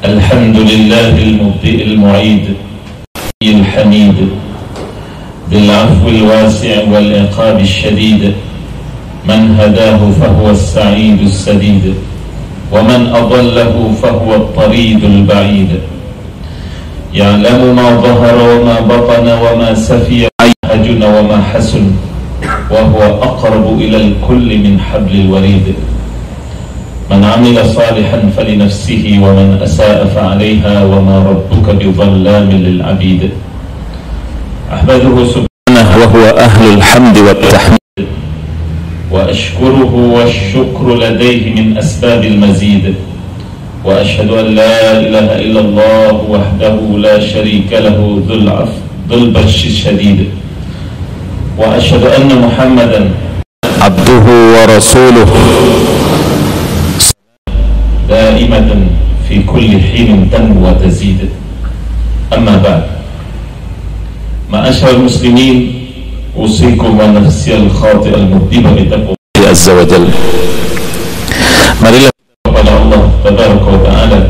الحمد لله المبدئ المعيد الحميد بالعفو الواسع والعقاب الشديد، من هداه فهو السعيد السديد، ومن أضله فهو الطريد البعيد، يعلم ما ظهر وما بطن وما سفي حجن وما حسن، وهو أقرب إلى الكل من حبل الوريد، من عمل صالحا فلنفسه ومن أساء فعليها وما ربك بظلام للعبيد. أحمده سبحانه وهو أهل الحمد والتحميد، وأشكره والشكر لديه من أسباب المزيد، وأشهد أن لا إله إلا الله وحده لا شريك له ذو البطش الشديد، وأشهد أن محمدا عبده ورسوله دائمة في كل حين تنمو وتزيد. أما بعد، معاشر المسلمين، أوصيكم ونفسي الخاطئ المذنب بتقوى الله عز وجل. Marilah kepada Allah Tabaraka wa Ta'ala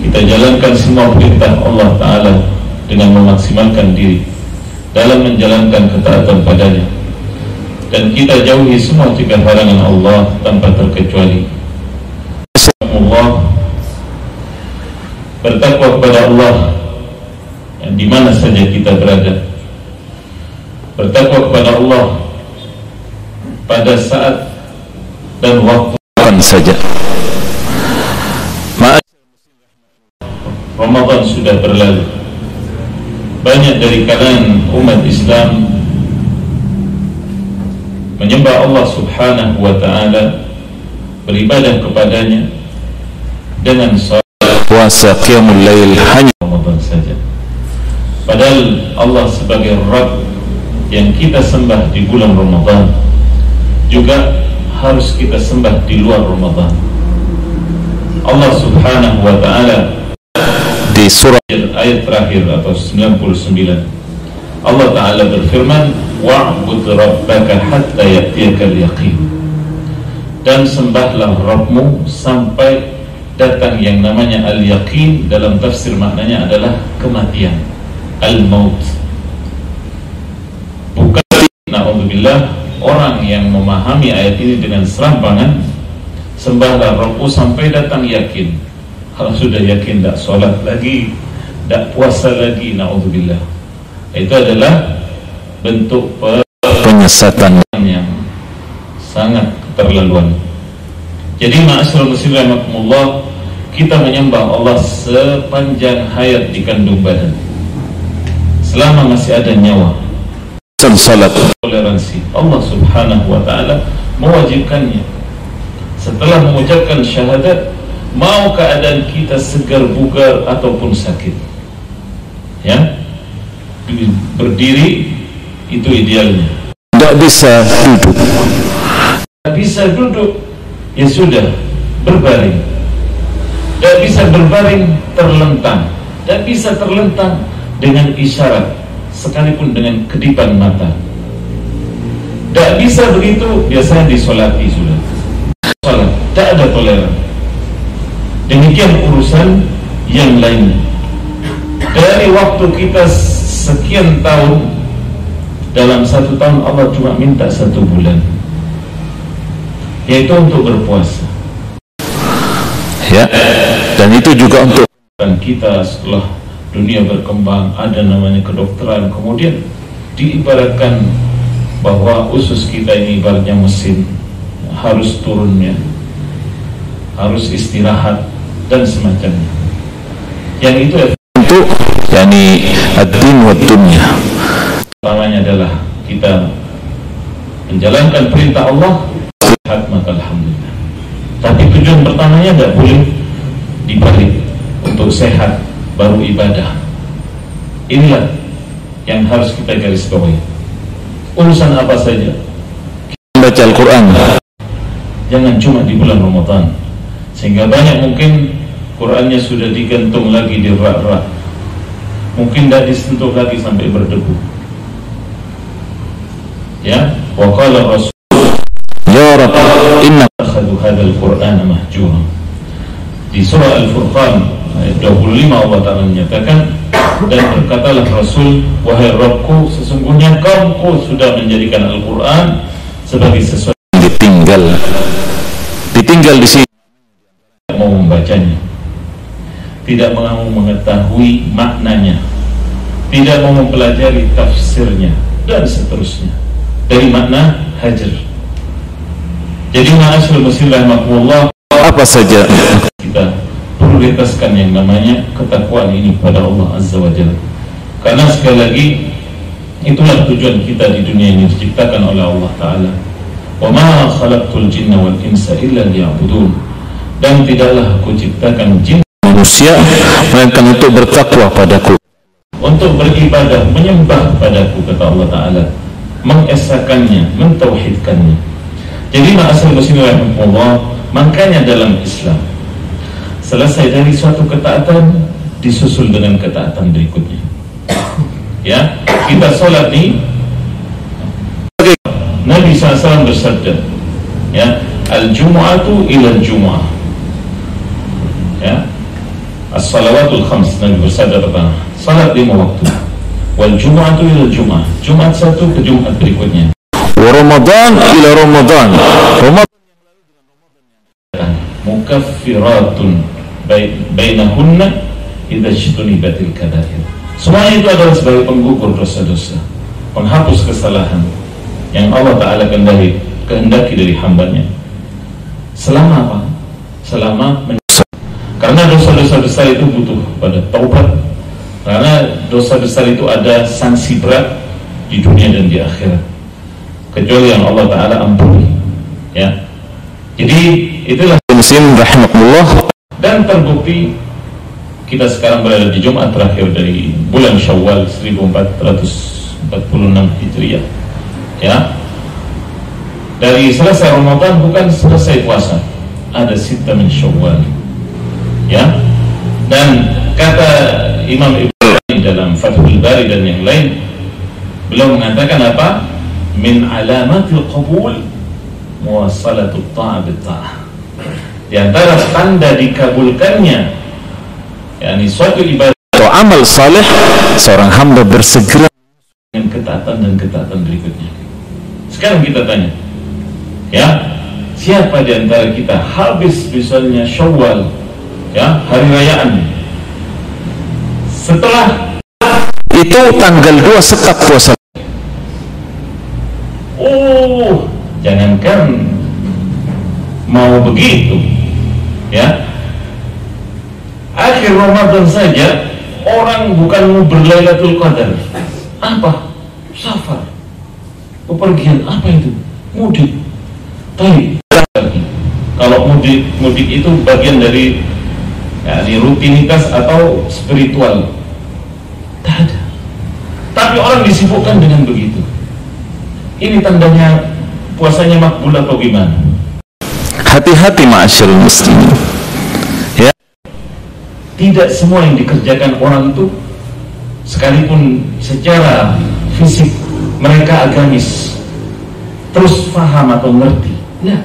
kita jalankan semua perintah Allah Ta'ala dengan memaksimalkan diri dalam menjalankan ketaatan padanya, dan kita jauhi semua tiga halangan Allah tanpa terkecuali. Allah, bertakwa kepada Allah di mana saja kita berada, bertakwa kepada Allah pada saat dan waktu saja. Ramadan sudah berlalu. Banyak dari kalangan umat Islam menyembah Allah Subhanahu wa Ta'ala, beribadah kepadanya dengan salat, puasa, qiyamul lail hanya Ramadan saja. Padahal Allah sebagai Rabb yang kita sembah di bulan Ramadan juga harus kita sembah di luar Ramadan. Allah Subhanahu wa Ta'ala di surah ayat terakhir atau 99, Allah Ta'ala berfirman, wa'bud rabbaka hatta ya'tiyakal yaqin, dan sembahlah Rabbmu sampai datang yang namanya al-yaqin. Dalam tafsir maknanya adalah kematian, al-maut. Bukan, na'udzubillah, orang yang memahami ayat ini dengan serampangan, sembahlah Rabbmu sampai datang yakin. Kalau sudah yakin, tak sholat lagi, tak puasa lagi, na'udzubillah, itu adalah bentuk penyesatan yang sangat keterlaluan. Jadi ma'asyiral muslimin rahimakumullah, kita menyembah Allah sepanjang hayat di kandung badan, selama masih ada nyawa. Salat toleransi, Allah Subhanahu wa Ta'ala mewajibkannya. Setelah mengucapkan syahadat, mau keadaan kita segar bugar ataupun sakit, ya, berdiri itu idealnya. Tidak bisa duduk, tidak bisa duduk, ya sudah, berbaring. Tidak bisa berbaring, terlentang. Tidak bisa terlentang dengan isyarat, sekalipun dengan kedipan mata. Tidak bisa begitu, biasanya disolati sudah. Salat, tidak ada toleran. Demikian urusan yang lainnya. Dari waktu kita sekian tahun, dalam 1 tahun Allah cuma minta 1 bulan, yaitu untuk berpuasa, ya. Dan itu juga untuk kita setelah dunia berkembang, ada namanya kedokteran, kemudian diibaratkan bahwa usus kita ini ibaratnya mesin, harus turunnya, harus istirahat dan semacamnya. Yang itu untuk yakni ad-din wa dunya. Pertamanya adalah kita menjalankan perintah Allah, sehat maka alhamdulillah. Tapi tujuan pertamanya tidak boleh dibalik, untuk sehat baru ibadah. Inilah yang harus kita garis bawahi. Urusan apa saja, baca Al-Quran, jangan cuma di bulan Ramadan, sehingga banyak mungkin Qurannya sudah digantung lagi di rak-rak, mungkin tidak disentuh lagi sampai berdebu, ya. Wa qala Rasul ya Rabb inna akhadhu hadzal Qur'ana mahjura, Di surah Al-Furqan ayat 25 Allah Ta'ala menyatakan, dan berkatalah Rasul, wahai Rabbku, sesungguhnya kaumku sudah menjadikan Al-Quran sebagai sesuatu ditinggal di sini, tidak mau membacanya, tidak mau mengetahui maknanya, tidak mau mempelajari tafsirnya, dan seterusnya, dari makna hajar. Jadi ma'asyil muslim rahmatullah, apa saja kita prioritaskan yang namanya ketakwaan ini pada Allah Azza wa Jalla, karena sekali lagi itulah tujuan kita di dunia ini, diciptakan oleh Allah Ta'ala. Wa ma khalaqtul jinna wal insa illa liya'budun, dan tidaklah aku ciptakan jin manusia melainkan untuk bertakwa padaku, untuk beribadah, menyembah padaku, kata Allah Ta'ala, mengesakannya, mentauhidkannya. Jadi ma'asal muslimin rahimahullah, makanya dalam Islam selesai dari suatu ketaatan disusul dengan ketaatan berikutnya. Ya, kita sholat nih, Nabi SAW bersabda, ya, al-jumu'atu ila al-jumu'ah, ya, as-salawatul khams. Nabi bersabda pertama, salat 5 waktu, wal jumu'atu ila al-jumu'ah, Jumat satu ke Jumat berikutnya, wa Ramadan ila Ramadan, mukaffiratun bainahunna idza ijtunibatil kabair. Semua itu adalah sebagai penggugur dosa-dosa, penghapus kesalahan yang Allah Ta'ala kehendaki dari hambanya. Selama apa? Selama karena dosa-dosa besar itu butuh pada taubat, karena dosa besar itu ada sanksi berat di dunia dan di akhirat, kecuali yang Allah Ta'ala ampuni. Ya, jadi itulah muslim rahimahullah. Dan terbukti kita sekarang berada di Jumat terakhir dari bulan Syawal 1446 Hijriah. Ya, dari selesai Ramadan bukan selesai puasa, ada Sittah min Syawal. Ya, dan kata Imam Ibnu dalam Fathul Bari dan yang lain, beliau mengatakan apa? Min alamatil qabul muwasalatut ta'ah bit-ta'ah. Di antara tanda dikabulkannya, yakni suatu ibadah atau amal saleh, seorang hamba bersegera dengan ketaatan dan ketaatan berikutnya. Sekarang kita tanya, ya, siapa di antara kita habis misalnya Syawal, ya, hari rayaan, setelah itu tanggal 2 sekat puasa? Oh, jangankan mau begitu, ya, akhir Ramadan saja orang bukan mau berlailatul qadar, apa? Safar, bepergian, apa itu? Mudik. Tapi kalau mudik itu bagian dari, ya, rutinitas atau spiritual, tak ada. Tapi orang disibukkan dengan begitu. Ini tandanya puasanya makbul atau gimana? Hati-hati ma'asyarul muslimin. Ya, tidak semua yang dikerjakan orang itu, sekalipun secara fisik mereka agamis, terus paham atau ngerti, ya.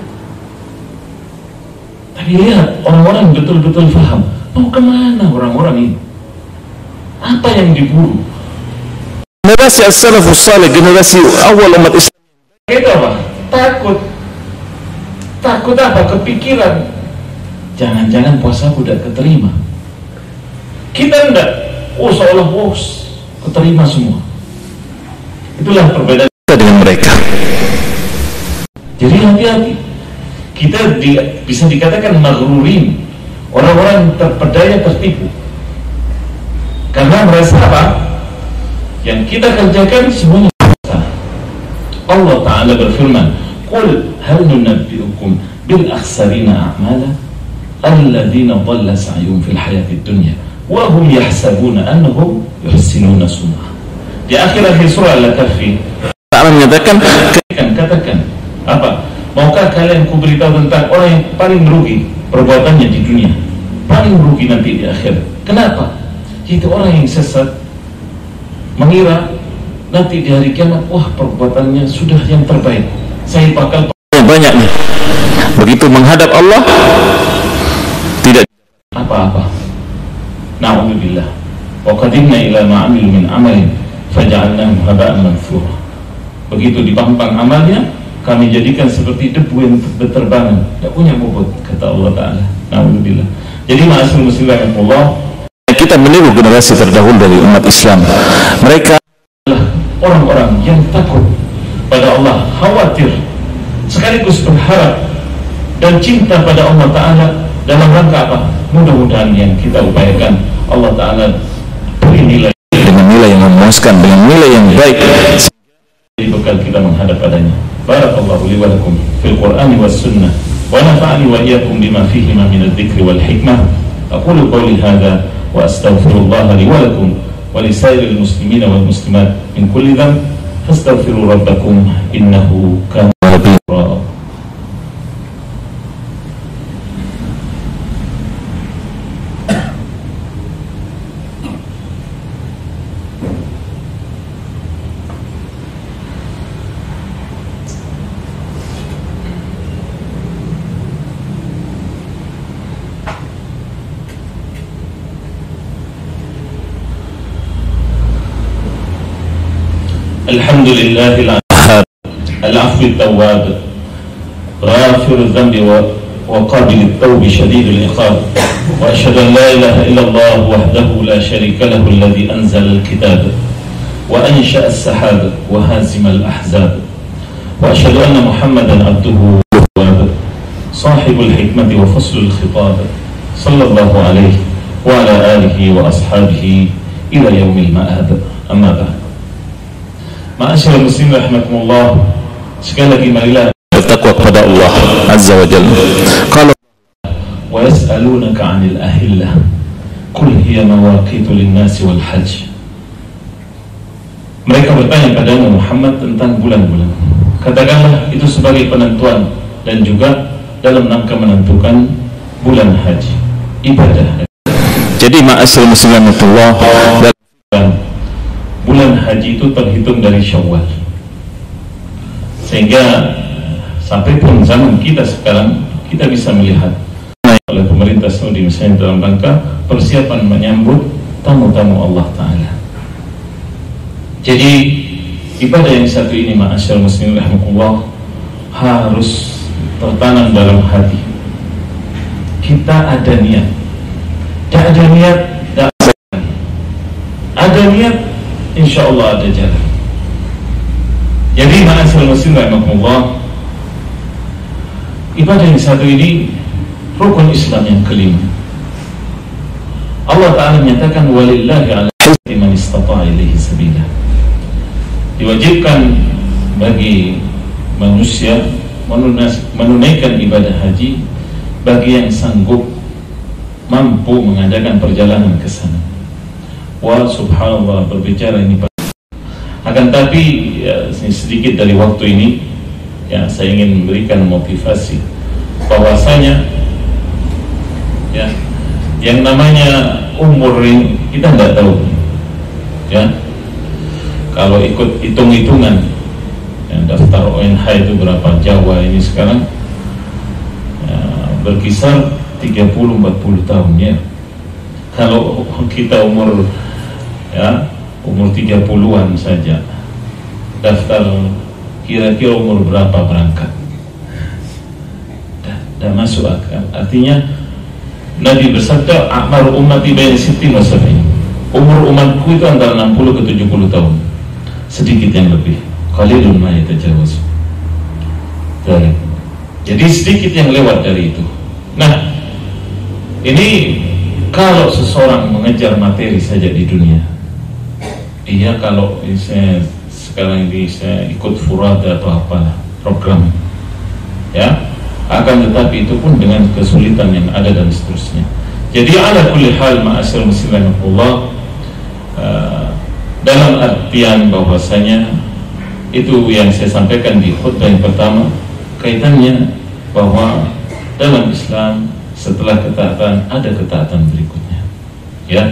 Tapi lihat orang-orang betul-betul paham mau kemana orang-orang ini, apa yang diburu. Generasi as-salafus salih, generasi awal umat Islam, itu apa? Takut apa? Kepikiran jangan-jangan puasa udah keterima. Kita enggak, seolah keterima semua. Itulah perbedaan kita dengan mereka. Jadi hati-hati, kita bisa dikatakan maghrurin, orang-orang terpedaya, tertipu, karena merasa apa? Yang kita kerjakan semuanya. Allah Ta'ala berfirman, qul hal nunabbi'ukum bil akhsarina a'mala alladzina dhalla sa'yuhum fil hayatid dunya wa hum yahsabuna annahum yuhsinuna sun'a. Di akhir surah Al-Kahfi Ta'ala menyatakan, katakan apa? Maukah kalian kuberitahu tentang orang yang paling merugi perbuatannya di dunia, paling merugi nanti di akhirat? Kenapa? Itu orang yang sesat, mengira nanti di hari kiamat, perbuatannya sudah yang terbaik, saya bakal banyak nih. Begitu menghadap Allah, tidak apa-apa. Na'udzubillah. Wa qadimna ila ma'amil min amalin faja'alnahu haba'an manthura. Begitu dipampang amalnya, kami jadikan seperti debu yang berterbangan, tidak punya bobot, kata Allah Ta'ala. Na'udzubillah. Jadi ma'asyiral muslimin Allah, kita meniru generasi terdahulu dari umat Islam. Mereka adalah orang-orang yang takut pada Allah, khawatir sekaligus berharap dan cinta pada Allah Ta'ala. Dalam rangka apa? Mudah-mudahan yang kita upayakan Allah Ta'ala beri nilai dengan nilai yang memuaskan, dengan nilai yang baik, jadi bekal kita menghadap padanya. Barakallahu li wa lakum fil Qur'ani was sunnah wa nafa'ani wa iyyakum bima fihima min adh-dhikri wal hikmah. Aqulu qawli hadha wa astaghfirullah li wa lakum wa li sairil muslimin wal muslimat min kulli dhanb fastaghfiru rabbakum innahu kana ghafura. الحمد لله العفو التواب غافر الذنب وقابل التوب شديد العقاب وأشهد أن لا إله إلا الله وحده لا شريك له الذي أنزل الكتاب وأنشأ السحاب وهازم الأحزاب وأشهد أن محمدا عبده صاحب الحكمة وفصل الخطاب صلى الله عليه وعلى آله وأصحابه إلى يوم المآب. أما بعد, ma'asyiral muslimin rahimakumullah, sekali lagi marilah bertakwa kepada Allah Azza wa Jalla. Kalau wa yas'alunaka 'anil ahillah qul hiya mawaqitu lin-nasi wal hajj. Mereka bertanya padamu Muhammad tentang bulan-bulan. Katakanlah itu sebagai penentuan dan juga dalam rangka menentukan bulan haji, ibadah. jadi ma'asyiral muslimin rahimakumullah, bulan haji itu terhitung dari Syawal, sehingga sampai pun zaman kita sekarang kita bisa melihat oleh pemerintah Saudi misalnya dalam rangka persiapan menyambut tamu-tamu Allah Ta'ala. Jadi ibadah yang satu ini ma'asyiral muslimin rahimakumullah harus tertanam dalam hati kita. Ada niat, tak ada niat, tak ada niat, insya Allah ada jalan. Jadi ma'asyiral muslimin rahimakumullah, ibadah yang satu ini rukun Islam yang kelima. Allah Ta'ala menyatakan walillahi ala man istata'a ilaihi sabila. Diwajibkan bagi manusia menunaikan ibadah haji bagi yang sanggup mampu mengadakan perjalanan ke sana. Wah, subhanallah, berbicara ini akan tapi ya, sedikit dari waktu ini ya, saya ingin memberikan motivasi bahwasanya ya, yang namanya umur ini kita tidak tahu ya. Kalau ikut hitung-hitungan ya, daftar ONH itu berapa, Jawa ini sekarang ya, berkisar 30-40 tahun ya. Kalau kita umur 30-an saja, daftar kira-kira umur berapa berangkat, dah masuk akal. Artinya Nabi bersabda a'mar ummati baina 60 wa 70. Umur umatku itu antara 60 ke 70 tahun, sedikit yang lebih, qalilun ma yatajawaz. Jadi sedikit yang lewat dari itu. Nah, ini kalau seseorang mengejar materi saja di dunia, iya, kalau saya sekarang ini saya ikut Furada atau apalah program ya, akan tetapi itu pun dengan kesulitan yang ada dan seterusnya. Jadi ala kulli hal ma'asyiral muslimin Allah, dalam artian bahwasanya itu yang saya sampaikan di khutbah yang pertama, kaitannya bahwa dalam Islam setelah ketaatan ada ketaatan berikutnya ya,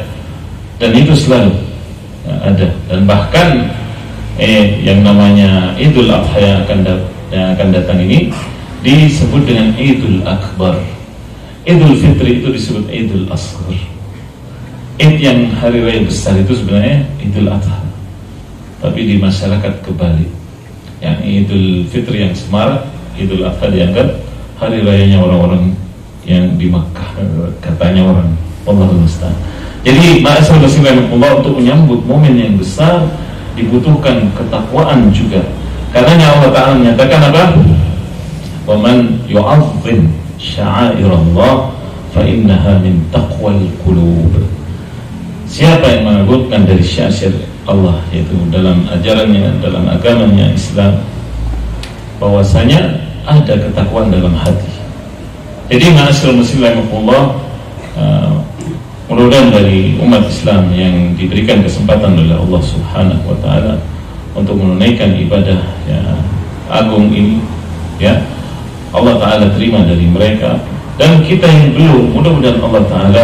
dan itu selalu ada. Dan bahkan yang namanya Idul Adha yang akan datang ini disebut dengan Idul Akbar. Idul Fitri itu disebut Idul Idul Asghar. Id yang hari raya besar itu sebenarnya Idul Adha, tapi di masyarakat kebalik. Yang Idul Fitri yang semarak, Idul Adha dianggap hari rayanya orang-orang yang di Makkah, katanya orang. Allahul musta'an. Jadi ma'asal muslimin Allah, untuk menyambut momen yang besar dibutuhkan ketakwaan juga. Karena Allah Ta'ala menyatakan apa? Wa man yu'azzim sya'airallah fa innaha min taqwal qulub. Siapa yang mengagungkan dari syiar Allah, yaitu dalam ajarannya, dalam agamanya Islam, bahwasanya ada ketakwaan dalam hati. Jadi ma'asyiral muslimin Allah, mudah-mudahan dari umat Islam yang diberikan kesempatan oleh Allah Subhanahu wa taala untuk menunaikan ibadah ya agung ini, ya Allah Ta'ala terima dari mereka. Dan kita yang belum, mudah-mudahan Allah Ta'ala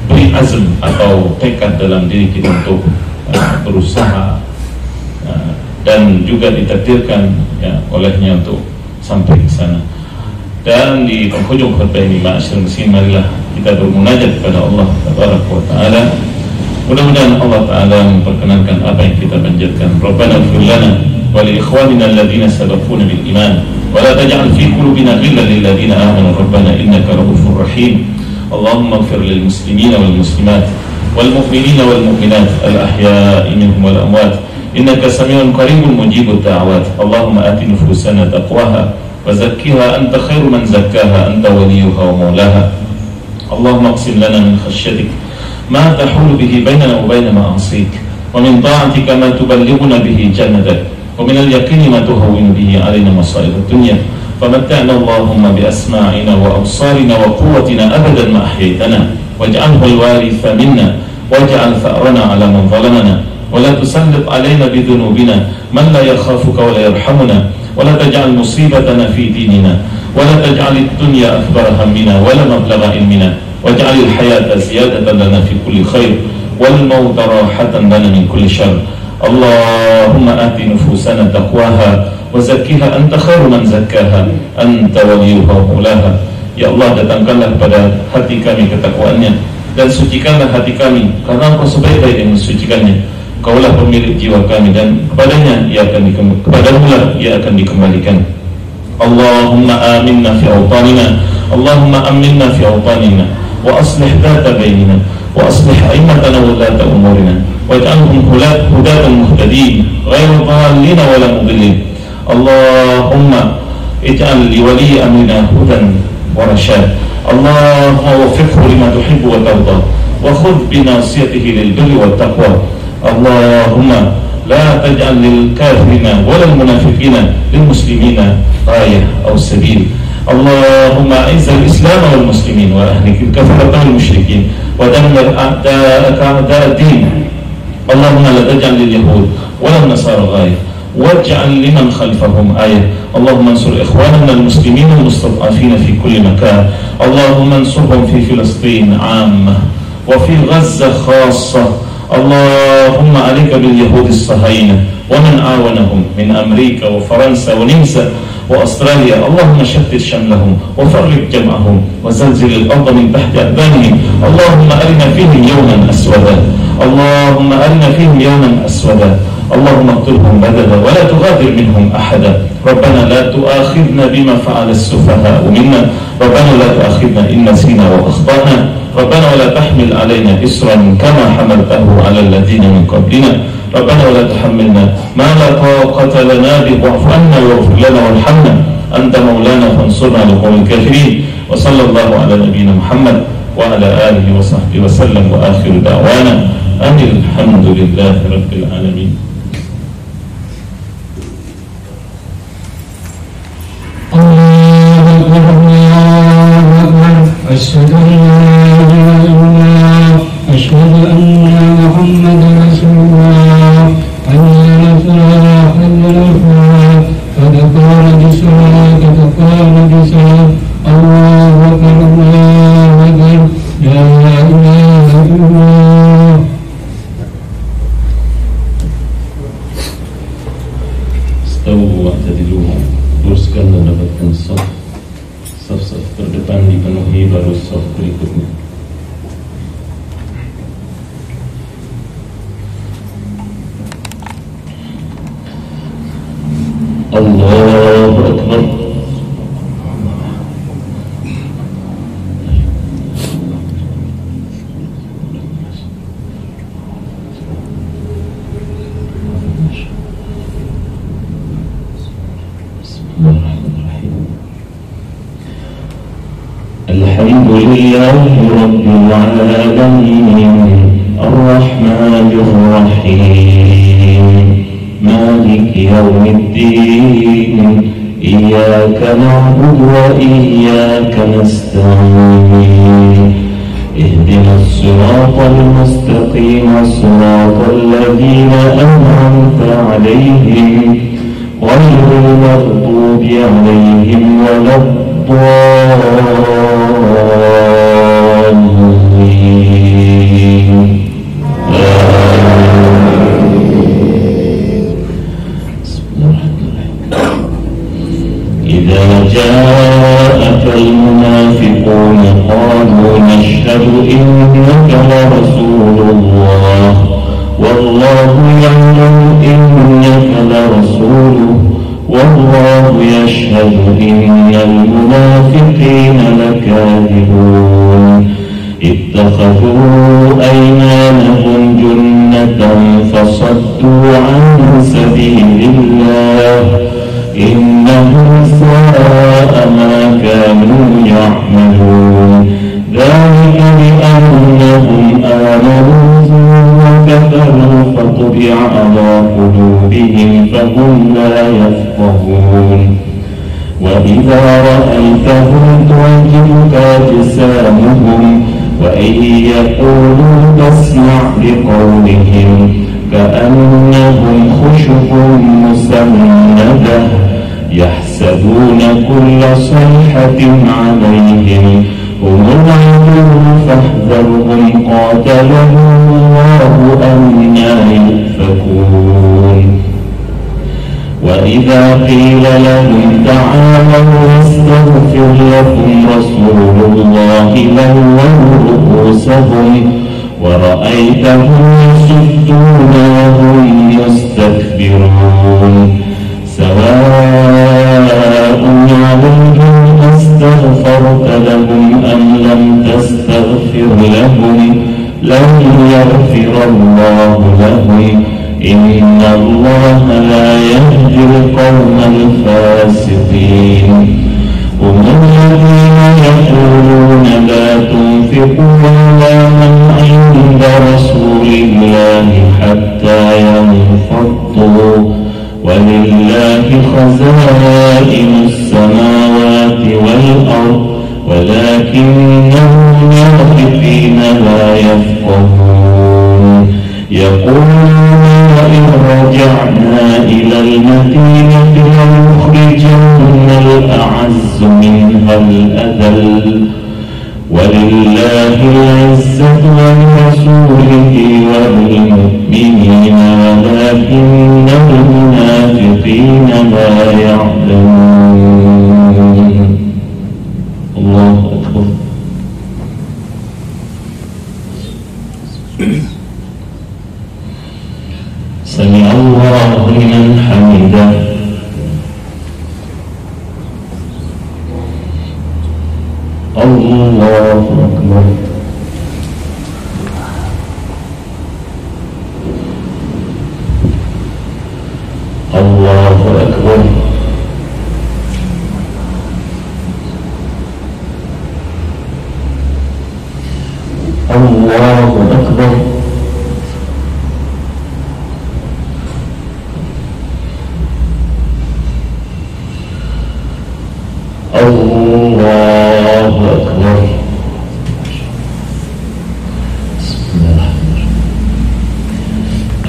beri azm atau tekad dalam diri kita untuk berusaha dan juga ditakdirkan ya olehnya untuk sampai ke sana. Dan di penghujung khutbah ini, ma'asyiral muslimin, marilah kita bermunajat kepada Allah Ta'ala. Mudah-mudahan Allah Ta'ala memperkenankan apa yang kita panjatkan. Rabbana ighfir lana wa li ikhwanina alladhina sabaquna bil iman wa la taj'al fi qulubina ghillan lil ladzina amanu rabbana innaka ra'ufur rahim. Allahumma ighfir lil muslimina wal muslimat wal mu'minina wal mu'minat al ahya'i minhum wal amwat innaka sami'un qaribun mujibud da'awat. Allahumma ati nufusana taqwaha wa zakkiha anta khairu man zakkaha anta waliyuha wa maulaha. Allahumma aqsim lana min khashyatik ma tahulu bihi bainana wa baina ma'asik wa min ta'atika ma tuballighuna bihi jannatak wa min al-yaqini ma tuhawwinu bihi 'alaina masa'ib ad-dunya famatta'na Allahumma bi asma'ina wa absarina wa quwwatina abadan ma ahyaytana waj'alhu al-waritha minna waj'al tha'rana 'ala man zalamana wa la tusallit 'alaina bi dhunubina man la yakhafuka wa la yarhamuna wa la taj'al musibatana fi dinina wa la taj'al ad-dunya akbara hammina wa la mablagha ilmina waj'al al-hayata ziyadatan lana fi kulli khair wal mauta rahatan lana min kulli syarr. Allahumma ati nufusana taqwaha wa zakkiha anta khairu man zakkaha anta waliyuha wa maulaha. Ya Allah, datangkanlah kepada hati kami ketakwaannya dan sucikanlah hati kami, karena Engkau sebaik-baik yang mensucikannya. Kaulah pemilik jiwa kami dan kepadanya ia akan dikembalikan. Allahumma aminna fi awtanina, Allahumma aminna fi awtanina wa aslih dhata bainina wa aslih a'immatana wa ulata umurina waj'alhum hudatan muhtadin ghayra dhallin wa la mudillin. Allahumma ij'al li wali amrina hudan wa rashad. Allahumma waffiqhu lima tuhibbu wa tarda wa khudh bi nasiyatihi lil birri wat taqwa. Allahumma la taj'al lil kafirina wa lil munafiqina lil muslimina ayah aw sabil. Allahumma a'izz al-islam wal muslimin wa ahlik al-kafarata wal musyrikin wa dammir a'da'aka a'da' ad-din. Allahumma la taj'al lil yahud wa lil nasara ghayah waj'al liman khalfahum ayah. Allahumma ansur ikhwanana al-muslimin al-mustad'afina fi kulli makan. Allahumma ansurhum fi Filistin 'ammah wa fi Gaza khassah. Allahumma alayka bil yahudi as-sahayna wa man awanahum min Amerika wa Faransa wa Nimsa wa Australia. Allahumma shattit shamlahum wa farriq jam'ahum wa zalzil al-ardha min tahti aqdamihim. Allahumma arina fihim yawman aswada. Allahumma arina fihim yawman aswada. Allahumma qtulhum badada wa la tughadir minhum ahada. Rabbana la tu'akhidna bima fa'ala as-sufaha minna. Rabbana la tu'akhidna in nasina wa akhtana. Rabbana wa la tahmil alayna isran kama hamaltahu ala alladhina min qablina. Rabbana wa la tuhammilna ma la taqata lana bihi wa'fu anna waghfir lana warhamna anta maulana fansurna 'alal qawmil kafirin. Wa sallallahu ala nabiyyina Muhammad wa ala alihi wa sahbihi wa sallam wa akhiru da'wana alhamdulillahi rabbil alamin. أشهد أن لا إله إلا الله أشهد أن محمدا رسول الله حي الصلاة حي الفلاح قد قامت الصلاة قد قامت الصلاة الله أكبر الله أكبر لا إله إلا الله. Stawu wa'tadilu, luruskan dan dapatkan saf terdepan dipenuhi baru saf berikutnya. lillahi rabbil alamin ar-rahmanir rahim maliki yaumiddin iyyaka na'budu wa iyyaka nasta'in ihdinas siratal mustaqim siratal ladzina an'amta 'alaihim ghairil maghdubi 'alaihim waladdallin. إذا جاءك المنافقون قالوا نشهد إنك لرسول الله والله يعلم إنك لرسوله والله يشهد إن المنافقين لكاذبون اتخذوا أيمانهم جنة فصدوا عن سبيل الله إنهم ساء ما كانوا يعملون ذلك بأنهم آمنوا وكفروا فطبع على قلوبهم فهم لا يفقهون وإذا رأيتهم تعجبك أجسامهم وإن يقولوا تسمع لقولهم كأنهم خشب مسندة يحسبون كل صيحة عليهم هم العدو فاحذرهم قاتلهم الله أنى يؤفكون وإذا قيل لهم تعالوا يستغفر لكم رسول الله لووا رؤوسهم ورأيتهم يصدون وهم مستكبرون سواء عليهم أستغفرت لهم أم لم تستغفر لهم لن يغفر الله لهم إن الله لا يهدي القوم الفاسقين هم الذين يقولون لا تنفقوا على من عند رسول الله حتى ينفضوا ولله خزائن السماوات والأرض ولكن المنافقين لا يفقهون يقولون إن رجعنا إلى المدينة لنخرجن الأعز منها الأذل ولله العزة ولرسوله وللمؤمنين ولكن المنافقين لا يعلمون. الله أكبر. سمع الله لمن حمده. الله أكبر. الله أكبر. الله أكبر. الله أكبر.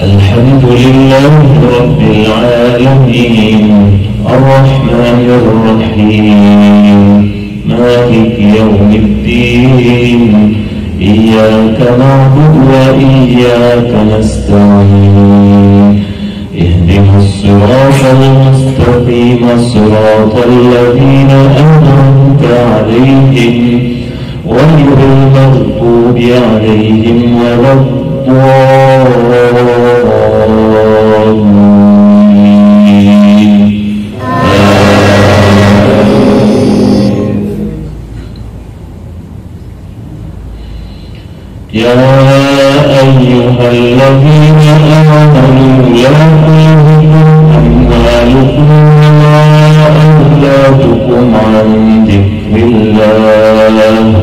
الحمد لله رب العالمين الرحمن الرحيم مالك يوم الدين إياك نعبد وإياك نستعين اهدنا الصراط المستقيم صراط الذين أنعمت عليهم غير المغضوب عليهم ولا الضالين. يا أيها الذين آمنوا لا تلهكم أموالكم ولا أولادكم عن ذكر الله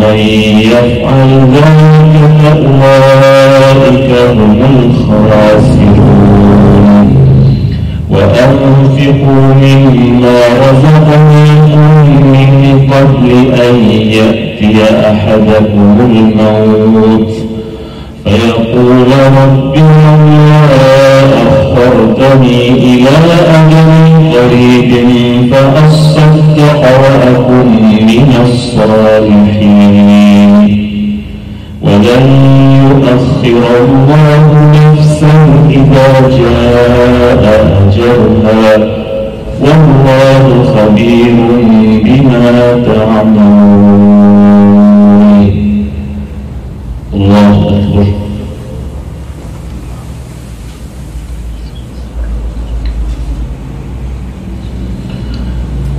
ومن يفعل ذلك فأولئك هم الخاسرون وأنفقوا مما رزقناكم من قبل أن يأتي أحدكم الموت فيقول رب لولا أخرتني إلى أجل قريب فأصدق وأكن من الصالحين ولن يؤخر الله نفسا إذا جاء أجلها والله خبير بما تعملون. الله أكبر.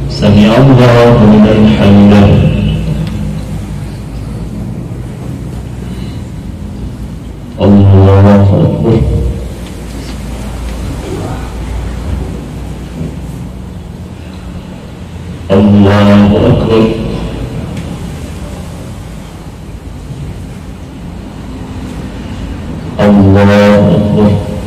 سمع الله لمن حمده. الله أكبر. الله أكبر. الله أكبر.